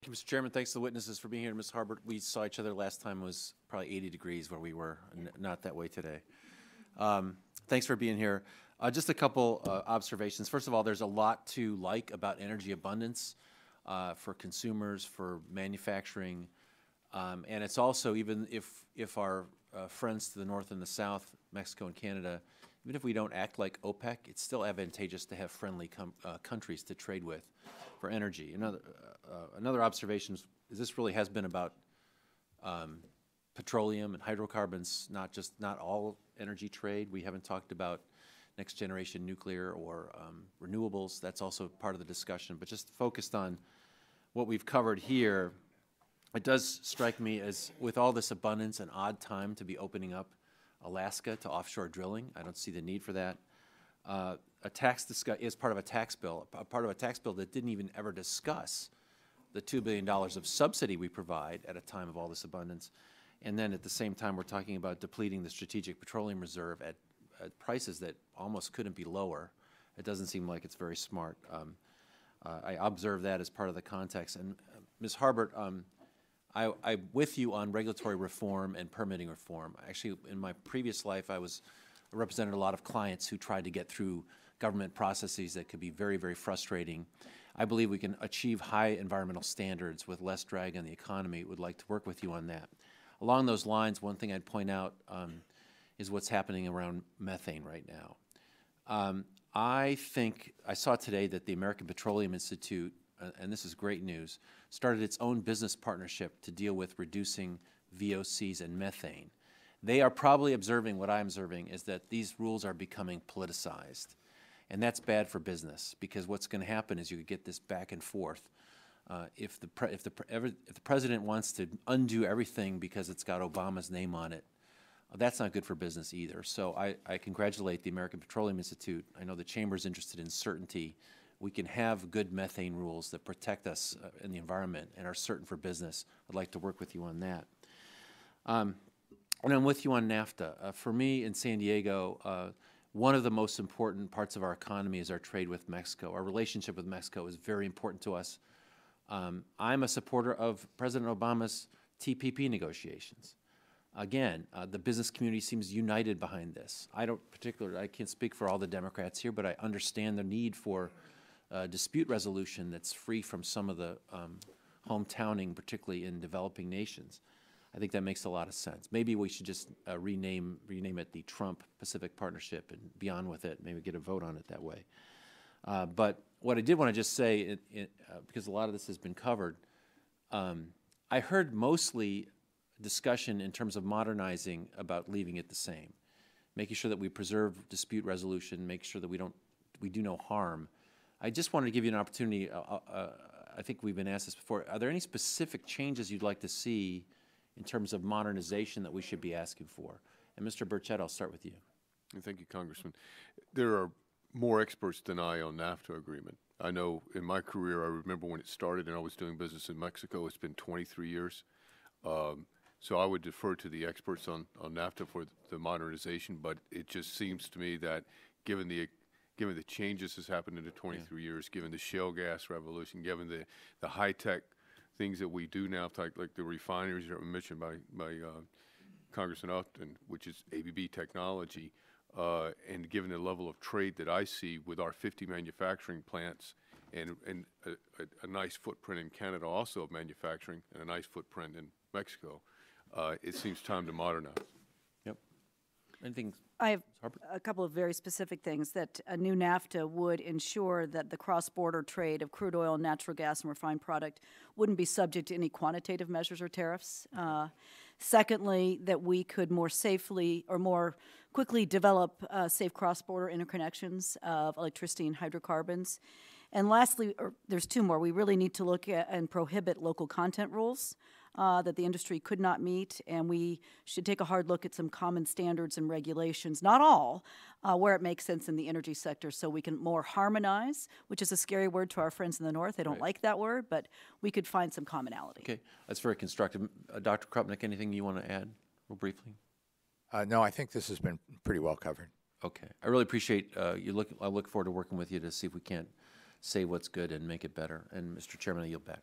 Mr. Chairman, thanks to the witnesses for being here. Ms. Harbert, we saw each other last time. It was probably 80 degrees where we were, not that way today. Thanks for being here. Just a couple observations. First of all, there's a lot to like about energy abundance for consumers, for manufacturing, and it's also, even if our friends to the north and the south, Mexico and Canada, even if we don't act like OPEC, it's still advantageous to have friendly countries to trade with for energy. Another observation is this really has been about petroleum and hydrocarbons, not all energy trade. We haven't talked about next generation nuclear or renewables. That's also part of the discussion, but just focused on what we've covered here. It does strike me as, with all this abundance, an odd time to be opening up Alaska to offshore drilling. I don't see the need for that. A tax is part of a tax bill that didn't even ever discuss the $2 billion of subsidy we provide at a time of all this abundance. And then at the same time, we're talking about depleting the Strategic Petroleum Reserve at prices that almost couldn't be lower. It doesn't seem like it's very smart. I observe that as part of the context. And Ms. Harbert, I'm with you on regulatory reform and permitting reform. Actually, in my previous life, I represented a lot of clients who tried to get through government processes that could be very, very frustrating. I believe we can achieve high environmental standards with less drag on the economy. Would like to work with you on that. Along those lines, one thing I'd point out is what's happening around methane right now. I think I saw today that the American Petroleum Institute, and this is great news, started its own business partnership to deal with reducing VOCs and methane. They are probably observing what I'm observing, is that these rules are becoming politicized. And that's bad for business, because what's going to happen is you could get this back and forth. If the president wants to undo everything because it's got Obama's name on it, that's not good for business either. So I congratulate the American Petroleum Institute. I know the Chamber's interested in certainty. We can have good methane rules that protect us in the environment and are certain for business. I'd like to work with you on that. And I'm with you on NAFTA. For me in San Diego, one of the most important parts of our economy is our trade with Mexico. Our relationship with Mexico is very important to us. I'm a supporter of President Obama's TPP negotiations. Again, the business community seems united behind this. I can't speak for all the Democrats here, but I understand the need for dispute resolution that's free from some of the hometowning, particularly in developing nations. I think that makes a lot of sense. Maybe we should just rename it the Trump-Pacific Partnership and be on with it. Maybe get a vote on it that way. But what I did want to just say, because a lot of this has been covered, I heard mostly discussion in terms of modernizing about leaving it the same, making sure that we preserve dispute resolution, make sure that we do no harm. I just wanted to give you an opportunity. I think we've been asked this before. Are there any specific changes you'd like to see in terms of modernization that we should be asking for? And Mr. Burchett, I'll start with you. Thank you, Congressman. There are more experts than I on NAFTA agreement. I know in my career, I remember when it started and I was doing business in Mexico, it's been 23 years. So I would defer to the experts on NAFTA for the modernization, but it just seems to me that given the changes that's happened in the 23 years, given the shale gas revolution, given the high-tech things that we do now, like the refineries that were mentioned by Congressman Upton, which is ABB technology, and given the level of trade that I see with our 50 manufacturing plants and a nice footprint in Canada also of manufacturing and a nice footprint in Mexico, it seems time to modernize. Yep. Anything? I have a couple of very specific things. That a new NAFTA would ensure that the cross-border trade of crude oil, natural gas, and refined product wouldn't be subject to any quantitative measures or tariffs. Secondly, that we could more safely or more quickly develop safe cross-border interconnections of electricity and hydrocarbons. And lastly, there's two more. We really need to look at and prohibit local content rules that the industry could not meet, and we should take a hard look at some common standards and regulations, not all, where it makes sense in the energy sector, so we can more harmonize, which is a scary word to our friends in the North. They don't like that word, but we could find some commonality. Okay, that's very constructive. Dr. Krupnick, anything you want to add real briefly? No, I think this has been pretty well covered. Okay, I really appreciate I look forward to working with you to see if we can't say what's good and make it better. And Mr. Chairman, I yield back.